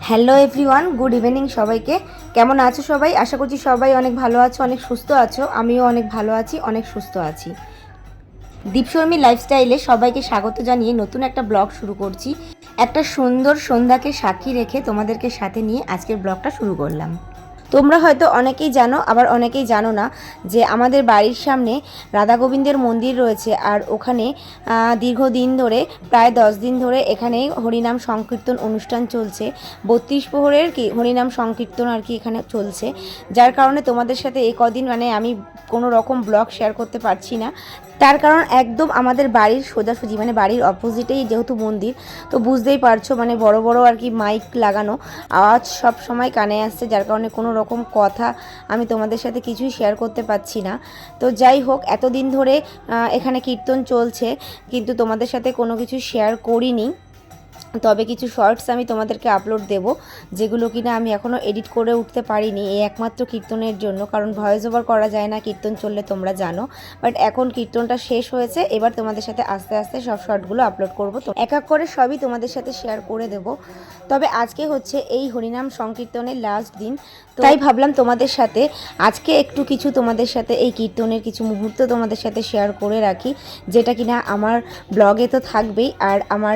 Hello everyone, good evening সবাইকে। কেমন আছো সবাই? আশা করছি সবাই অনেক ভালো আছো, অনেক সুস্থ আছো। আমিও অনেক ভালো আছি, অনেক সুস্থ আছি। দীপশর্মী লাইফস্টাইলে সবাইকে স্বাগত জানিয়ে নতুন একটা ব্লগ শুরু করছি। একটা সুন্দর সন্ধ্যাকে সাক্ষী রেখে তোমাদেরকে সাথে নিয়ে আজকের ব্লগটা শুরু করলাম। তোমরা হয়তো অনেকেই জানো, আবার অনেকেই জানো না যে আমাদের বাড়ির সামনে রাধা গোবিন্দের মন্দির রয়েছে। আর ওখানে দীর্ঘদিন ধরে, প্রায় 10 দিন ধরে এখানে হরিনাম সংকীর্তন অনুষ্ঠান চলছে। 32 প্রহরের হরিনাম সংকীর্তন আর কি এখানে চলছে, যার কারণে তোমাদের সাথে এই কদিন আমি কোনো রকম ব্লগ শেয়ার করতে পারছি না। তার কারণ একদম আমাদের বাড়ির সোজাসুজি, বাড়ির অপোজিটেই যেহেতু মন্দির, তো বুঝতেই পারছো বড় বড় আর কি মাইক লাগানো, আওয়াজ সব সময় কানে আসছে, যার কারণে কোনো রকম কথা আমি তোমাদের সাথে কিছুই শেয়ার করতে পারছি না। তো যাই হোক, এতদিন ধরে এখানে কীর্তন চলছে, কিন্তু তোমাদের সাথে কোনো কিছু শেয়ার করিনি। তবে কিছু শর্টস আমি তোমাদেরকে আপলোড দেব, যেগুলো কিনা আমি এখনও এডিট করে উঠতে পারিনি এই একমাত্র কীর্তনের জন্য, কারণ ভয়েস ওভার করা যায় না কীর্তন চললে, তোমরা জানো। বাট এখন কীর্তনটা শেষ হয়েছে, এবার তোমাদের সাথে আস্তে আস্তে সব শর্টগুলো আপলোড করব, তো এক এক করে সবই তোমাদের সাথে শেয়ার করে দেব। তবে আজকে হচ্ছে এই হরিনাম সংকীর্তনের লাস্ট দিন, তাই ভাবলাম তোমাদের সাথে আজকে একটু কিছু তোমাদের সাথে এই কীর্তনের কিছু মুহূর্ত তোমাদের সাথে শেয়ার করে রাখি, যেটা কিনা আমার ব্লগে তো থাকবেই, আর আমার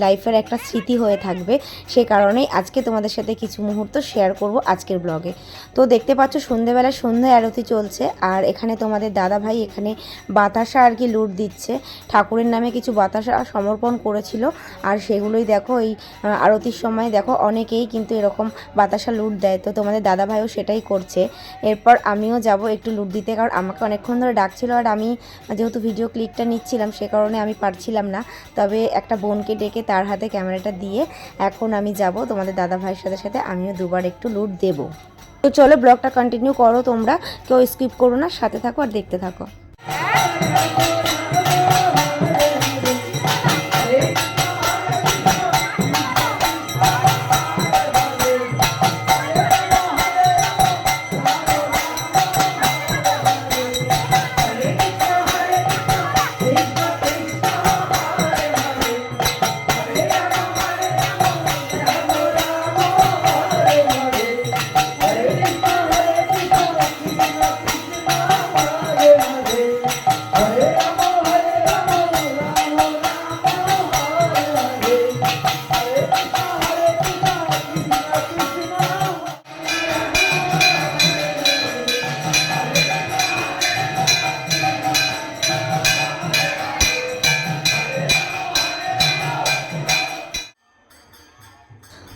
লাইফের একটা স্মৃতি হয়ে থাকবে। সে কারণেই আজকে তোমাদের সাথে কিছু মুহূর্ত শেয়ার করব আজকের ব্লগে। তো দেখতে পাচ্ছ সন্ধ্যেবেলা সন্ধ্যা আরতি চলছে, আর এখানে তোমাদের দাদা ভাই এখানে বাতাসা আর কি লুট দিচ্ছে। ঠাকুরের নামে কিছু বাতাসা সমর্পণ করেছিল, আর সেগুলোই দেখো এই আরতির সময় দেখো অনেকেই কিন্তু এরকম বাতাসা লুট দেয়। তো তোমাদের দাদা ভাইও সেটাই করছে। এরপর আমিও যাব একটু লুট দিতে, কারণ আমাকে অনেকক্ষণ ধরে ডাকছিল, আর আমি যেহেতু ভিডিও ক্লিকটা নিচ্ছিলাম সে কারণে আমি পারছিলাম না। তবে একটা বোনকে ডেকে তার হাতে ক্যামেরাটা দিয়ে এখন আমি যাব তোমাদের দাদা ভাইয়ের সাথে সাথে আমিও দুবার একটু লুট দেব। তো চলো ব্লগটা কন্টিনিউ করো, তোমরা কেউ স্কিপ করো না, সাথে থাকো আর দেখতে থাকো।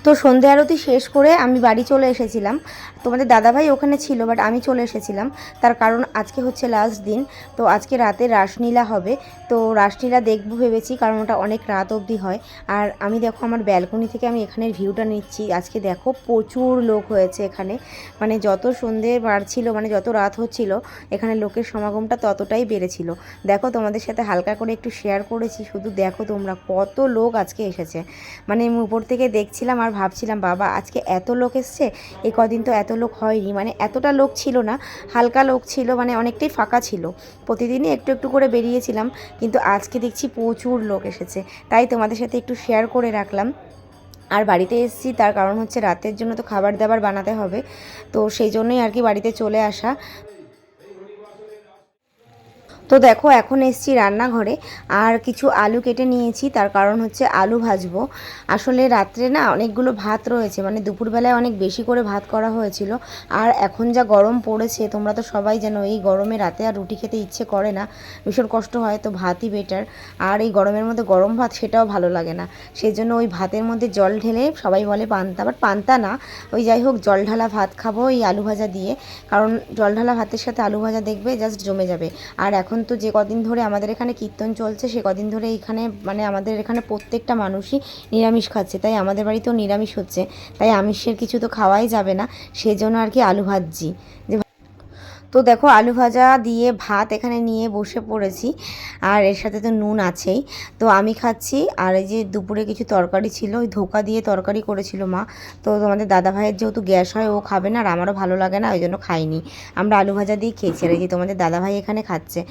তো সন্ধ্যা আরতি শেষ করে আমি বাড়ি চলে এসেছিলাম। তোমাদের দাদাভাই ওখানে ছিল, বাট আমি চলে এসেছিলাম, তার কারণ আজকে হচ্ছে লাস্ট দিন। তো আজকে রাতে রাসলীলা হবে, তো রাসলীলা দেখবো ভেবেছি, কারণ ওটা অনেক রাত অবধি হয়। আর আমি দেখো আমার ব্যালকনি থেকে আমি এখানের ভিউটা নিচ্ছি। আজকে দেখো প্রচুর লোক হয়েছে এখানে, যত সন্ধে বাড়ছিল, যত রাত হচ্ছিল এখানে লোকের সমাগমটা ততটাই বেড়েছিল। দেখো তোমাদের সাথে হালকা করে একটু শেয়ার করেছি, শুধু দেখো তোমরা কত লোক আজকে এসেছে। আমি উপর থেকে দেখছিলাম আর ভাবছিলাম, বাবা আজকে এত লোক এসছে, এই কদিন তো এত লোক হয়নি। এতটা লোক ছিল না, হালকা লোক ছিল, অনেকটাই ফাঁকা ছিল। প্রতিদিনই একটু একটু করে বেরিয়েছিলাম, কিন্তু আজকে দেখছি প্রচুর লোক এসেছে, তাই তোমাদের সাথে একটু শেয়ার করে রাখলাম। আর বাড়িতে এসেছি তার কারণ হচ্ছে রাতের জন্য তো খাবার দাবার বানাতে হবে, তো সেই জন্যই আর কি বাড়িতে চলে আসা। তো দেখো এখন এসছি রান্নাঘরে, আর কিছু আলু কেটে নিয়েছি, তার কারণ হচ্ছে আলু ভাজবো। আসলে রাত্রে না অনেকগুলো ভাত রয়েছে, দুপুরবেলায় অনেক বেশি করে ভাত করা হয়েছিল। আর এখন যা গরম পড়েছে তোমরা তো সবাই জানো, এই গরমে রাতে আর রুটি খেতে ইচ্ছে করে না, ভীষণ কষ্ট হয়, তো ভাতই বেটার। আর এই গরমের মধ্যে গরম ভাত সেটাও ভালো লাগে না, সেই জন্য ওই ভাতের মধ্যে জল ঢেলে, সবাই বলে পান্তা, বাট পান্তা না, ওই যাই হোক জল ঢালা ভাত খাবো এই আলু ভাজা দিয়ে, কারণ জল ঢালা ভাতের সাথে আলু ভাজা দেখবে জাস্ট জমে যাবে। আর এখন তো যে কদিন ধরে আমাদের এখানে কীর্তন চলছে, সে কদিন ধরে এখানে আমাদের এখানে প্রত্যেকটা মানুষই নিরামিষ খাচ্ছে, তাই আমাদের বাড়িতেও নিরামিষ হচ্ছে, তাই আমিষের কিছু তো খাওয়াই যাবে না, সেজন্য আর কি আলু ভাজছি। তো দেখো আলু ভাজা দিয়ে ভাত এখানে নিয়ে বসে পড়েছি, আর এর সাথে তো নুন আছেই। তো আমি খাচ্ছি, আর এই যে দুপুরে কিছু তরকারি ছিল, ওই ধোকা দিয়ে তরকারি করেছিল মা। তো তোমাদের দাদা ভাইয়ের যেহেতু গ্যাস হয়, ও খাবে না, আর আমারও ভালো লাগে না, ওই জন্য খাইনি। আমরা আলু ভাজা দিয়ে খেয়েছি, আর এই যে তোমাদের দাদা ভাই এখানে খাচ্ছে,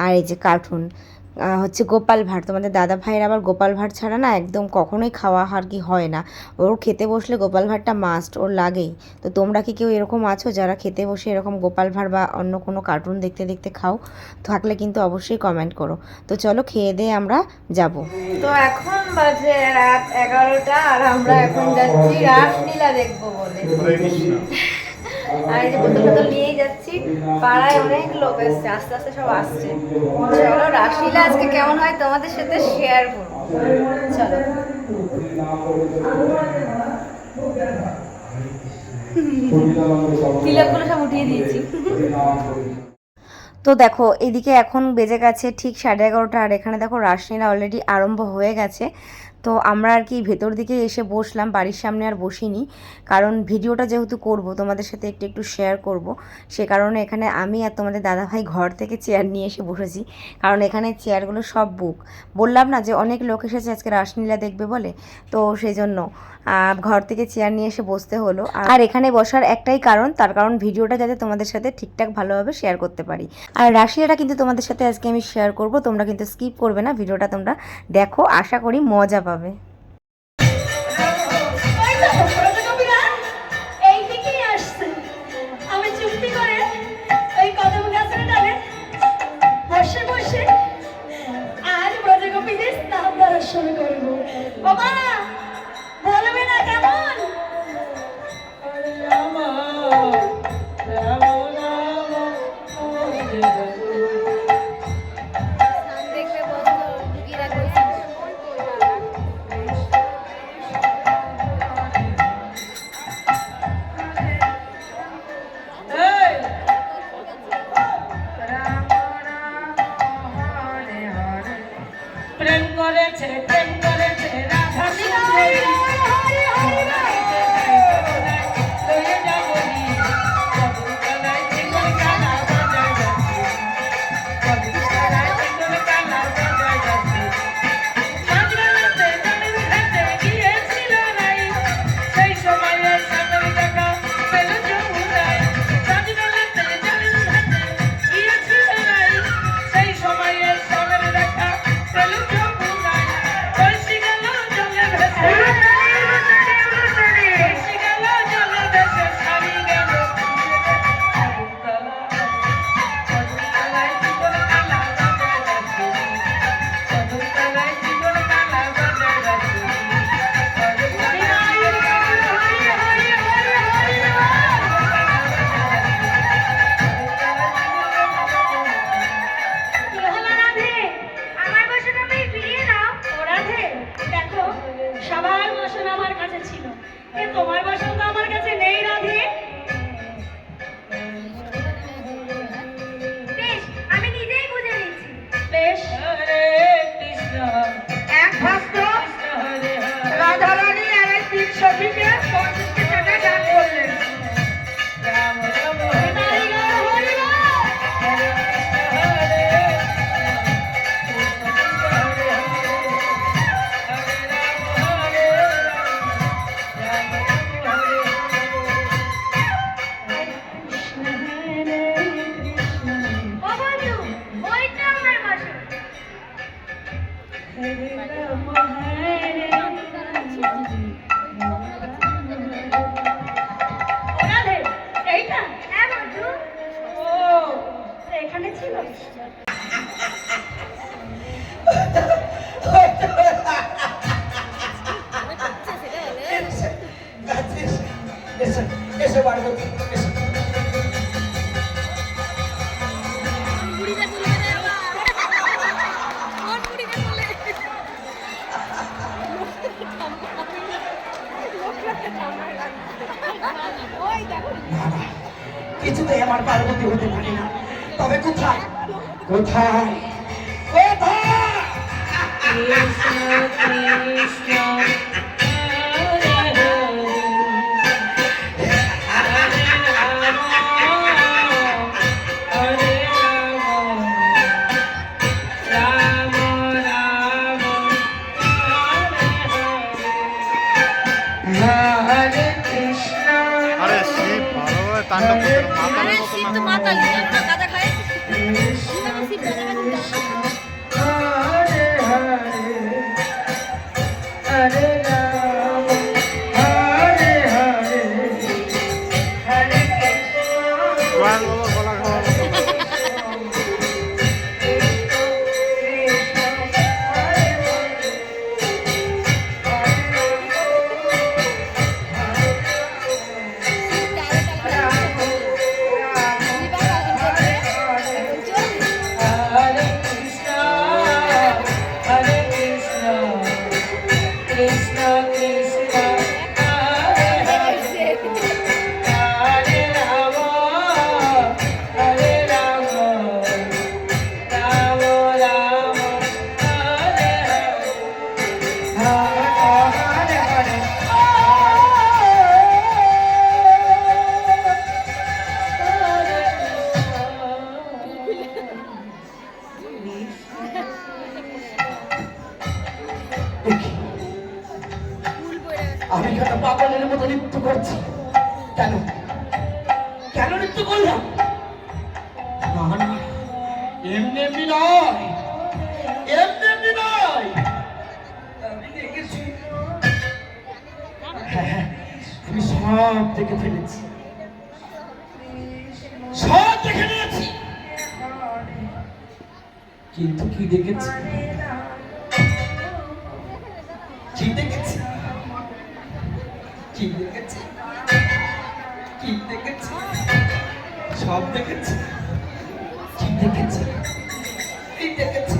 আর এই যে কার্টুন। হচ্ছে গোপাল ভাঁড়। তোমাদের দাদা ভাইয়ের আবার গোপাল ভাঁড় ছাড়া না একদম কখনোই খাওয়া আর কি হয় না। ওর খেতে বসলে গোপাল ভাঁড়টা মাস্ট, ওর লাগেই। তো তোমরা কি কেউ এরকম আছো যারা খেতে বসে এরকম গোপাল ভাঁড় বা অন্য কোনো কার্টুন দেখতে দেখতে খাও? থাকলে কিন্তু অবশ্যই কমেন্ট করো। তো চলো খেয়ে দিয়ে আমরা যাব। তো এখন বাজে রাত 11টা আর আমরা এখন যাচ্ছি রাসলীলা দেখবো বলে। আর এই যে বোতল টোতল নিয়েই যাচ্ছি। পাড়ায় অনেক লোক এসছে, আস্তে আস্তে সব আসছে। চলো রাসলীলা আজকে কেমন হয় তোমাদের সাথে শেয়ার করবো। চলো। তিলকগুলো সব উঠিয়ে দিয়েছি। তো দেখো এদিকে এখন বেজে গেছে ঠিক 11:30, আর এখানে দেখো রাসলীলা অলরেডি আরম্ভ হয়ে গেছে। তো আমরা আর কি ভেতর দিকে এসে বসলাম, বাড়ির সামনে আর বসিনি, কারণ ভিডিওটা যেহেতু করব তোমাদের সাথে একটু একটু শেয়ার করব, সে কারণে এখানে আমি আর তোমাদের দাদাভাই ঘর থেকে চেয়ার নিয়ে এসে বসেছি। কারণ এখানে চেয়ারগুলো সব বুক। বললাম না যে অনেক লোক এসেছে আজকে রাসলীলা দেখবে বলে, তো সেই জন্য ঘর থেকে চেয়ার নিয়ে এসে বসতে হলো। আর এখানে বসার একটাই কারণ, তার কারণ ভিডিওটা যাতে তোমাদের সাথে ঠিকঠাক ভালোভাবে শেয়ার করতে পারি। আর রাশিয়াটা কিন্তু তোমাদের সাথে আজকে আমি শেয়ার করব, তোমরা কিন্তু স্কিপ করবে না, ভিডিওটা তোমরা দেখো, আশা করি মজা পাবে। কিছুতেই আমার পার্বতী হতে পারে না। তবে কোথায় কোথায় কোথায় মাতালি গাঁজা খায়। দেখি, আমি কেন পাগলের মতো নৃত্য করছি? কেন কেন নৃত্য করলাম? না না, এমনি এমনি নয়, এমনি এমনি নয়। আমি দেখেছি, হ্যাঁ, আমি সব দেখে ফেলেছি, সব দেখে নিয়েছি। কিন্তু কি দেখেছি? কি দেখেছি? কি দেখেছি? কি দেখেছি? সব দেখেছি। কি দেখেছি? কি দেখেছি?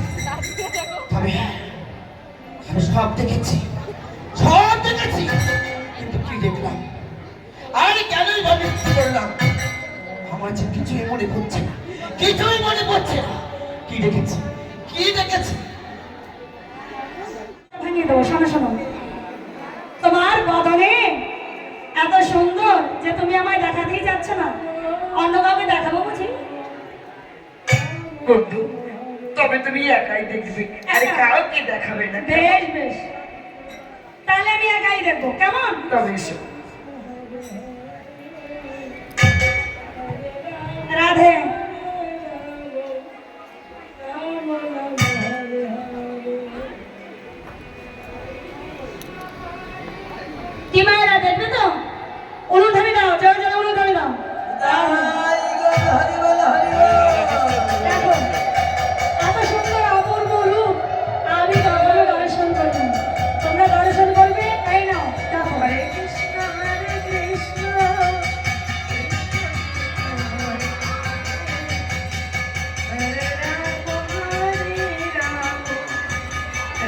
তবে আমি সব দেখেছি, সব দেখেছি। কিন্তু কি দেখলাম? আর কেনই বা মৃত্যু করলাম? আমার যে কিছুই মনে পড়ছে না, কিছুই মনে পড়ছে না। কি দেখেছি? কি দেখেছি? ভাঙিয়ে দেবো। শোনো শোনো, তোমার বদনে এত সুন্দর যে তুমি আমায় দেখাতেই যাচ্ছ না, অন্য কাউকে দেখাবো বুঝি? বন্ধু, তবে তুমি একাই দেখবে, আরে কাউকে দেখাবে না। বেশ বেশ, তাহলে আমি একাই দেখবো, কেমন? তবে এসো। রাধে। কি মায়েরা দেখবে তো? অনুধাবি দাও, জয় জয় অনুধাবি দাও। দেখো, এত সুন্দর অপূর্ব রূপ আমি কখনো দর্শন করিনি। তোমরা দর্শন করবে, এই নাও দেখো। হরে কৃষ্ণ হরে কৃষ্ণ, হরে রাম হরে রাম,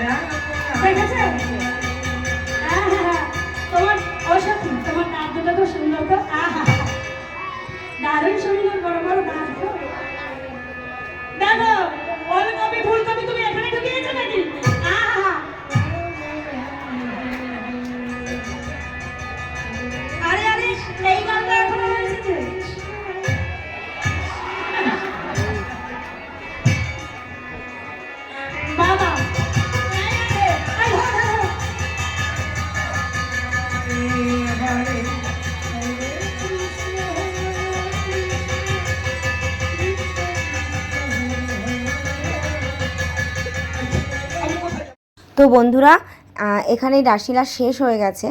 রাম দেখেছো? আহা, তোমার অসাথী, তোমার নাচ দুটো তো সুন্দর তো। আহা, দারুণ সুন্দর, বড় বড় নাচ তো। দেখো, ওলকপি ফুলকপি তুমি এখানে ঢুকিয়েছো নাকি? আহা, আরে আরে, এই গানটা এখনো রয়েছে। বাবা, এই ধর, ধর, ধর। তো বন্ধুরা, এখানেই রাসলীলা শেষ হয়ে গেছে।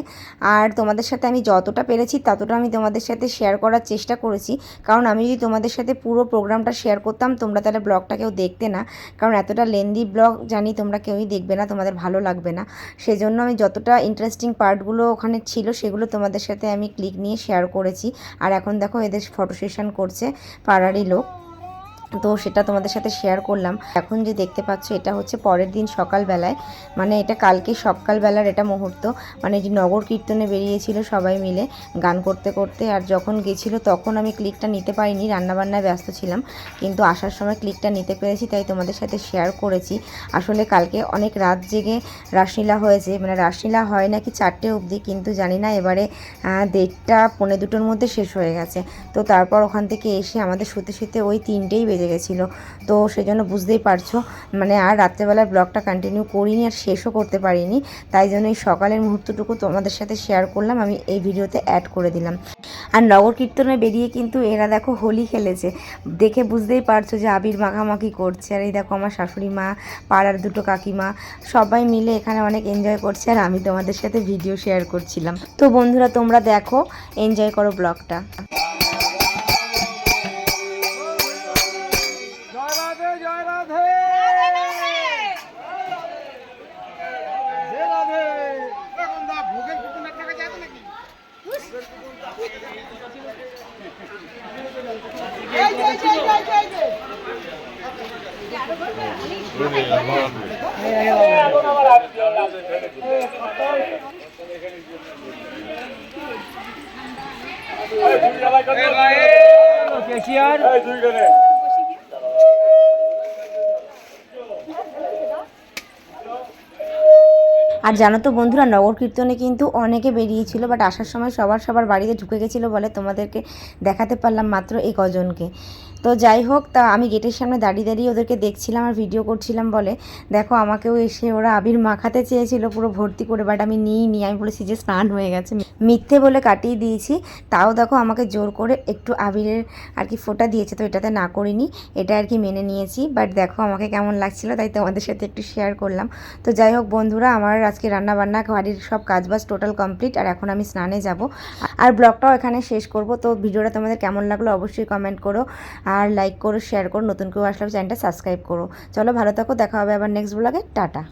আর তোমাদের সাথে আমি যতটা পেরেছি ততটা আমি তোমাদের সাথে শেয়ার করার চেষ্টা করেছি। কারণ আমি যদি তোমাদের সাথে পুরো প্রোগ্রামটা শেয়ার করতাম, তোমরা তাহলে ব্লগটা কেউ দেখতে না। কারণ এতটা লেন্দি ব্লগ জানি তোমরা কেউই দেখবে না, তোমাদের ভালো লাগবে না। সেজন্য আমি যতটা ইন্টারেস্টিং পার্টগুলো ওখানে ছিল সেগুলো তোমাদের সাথে আমি ক্লিক নিয়ে শেয়ার করেছি। আর এখন দেখো এদের ফটো সেশন করছে পাড়ারই লোক, তো সেটা তোমাদের সাথে শেয়ার করলাম। এখন যে দেখতে পাচ্ছ এটা হচ্ছে পরের দিন সকালবেলায়, মানে এটা কালকে সকালবেলার এটা মুহূর্ত। মানে যে নগর কীর্তনে বেরিয়েছিল সবাই মিলে গান করতে করতে। আর যখন গেছিলো তখন আমি ক্লিকটা নিতে পারিনি, রান্নাবান্নায় ব্যস্ত ছিলাম, কিন্তু আসার সময় ক্লিকটা নিতে পেরেছি, তাই তোমাদের সাথে শেয়ার করেছি। আসলে কালকে অনেক রাত জেগে রাসলীলা হয়েছে, মানে রাসলীলা হয় নাকি 4টে অবধি, কিন্তু জানি না। এবারে 1:30 পৌনে 2টোর মধ্যে শেষ হয়ে গেছে। তো তারপর ওখান থেকে এসে আমাদের শুতে শুতে ওই 3টেই বেজে গেছিলো। তো সেজন্য বুঝতেই পারছো, মানে আর রাত্রেবেলায় ব্লগটা কন্টিনিউ করিনি আর শেষও করতে পারিনি। তাই জন্য এই সকালের মুহূর্তটুকু তোমাদের সাথে শেয়ার করলাম, আমি এই ভিডিওতে অ্যাড করে দিলাম। আর নগর কীর্তনে বেরিয়ে কিন্তু এরা দেখো হোলি খেলেছে, দেখে বুঝতেই পারছো যে আবির মাখামাখি করছে। আর এই দেখো আমার শাশুড়ি মা, পাড়ার দুটো কাকিমা সবাই মিলে এখানে অনেক এনজয় করছে, আর আমি তোমাদের সাথে ভিডিও শেয়ার করছিলাম। তো বন্ধুরা, তোমরা দেখো, এনজয় করো ব্লগটা। আর জানো তো বন্ধুরা, নগর কীর্তনে কিন্তু অনেকে বেরিয়েছিল, বাট আসার সময় সবার বাড়িতে ঢুকে গেছিলো বলে তোমাদেরকে দেখাতে পারলাম মাত্র এই কজনকে। তো যাই হোক, তা আমি গেটের সামনে দাঁড়িয়ে দাঁড়িয়ে ওদেরকে দেখছিলাম আর ভিডিও করছিলাম বলে দেখো আমাকেও এসে ওরা আবির মাখাতে চেয়েছিল পুরো ভর্তি করে, বাট আমি নিইনি। আমি বলেছি যে স্নান হয়ে গেছে, মিথ্যে বলে কাটিয়ে দিয়েছি। তাও দেখো আমাকে জোর করে একটু আবিরের আর কি ফোঁটা দিয়েছে, তো এটাতে না করিনি, এটা আর কি মেনে নিয়েছি। বাট দেখো আমাকে কেমন লাগছিল, তাই তোমাদের সাথে একটু শেয়ার করলাম। তো যাই হোক বন্ধুরা, আমার আজকে রান্নাবান্না বাড়ির সব কাজবাজ টোটাল কমপ্লিট, আর এখন আমি স্নানে যাব আর ব্লগটাও এখানে শেষ করব। তো ভিডিওটা তোমাদের কেমন লাগলো অবশ্যই কমেন্ট করো, আর লাইক করো, শেয়ার করো, নতুন কেউ আসলে চ্যানেলটা সাবস্ক্রাইব করো। চলো ভালো থাকো, দেখা হবে আবার নেক্সট ব্লগে, টাটা।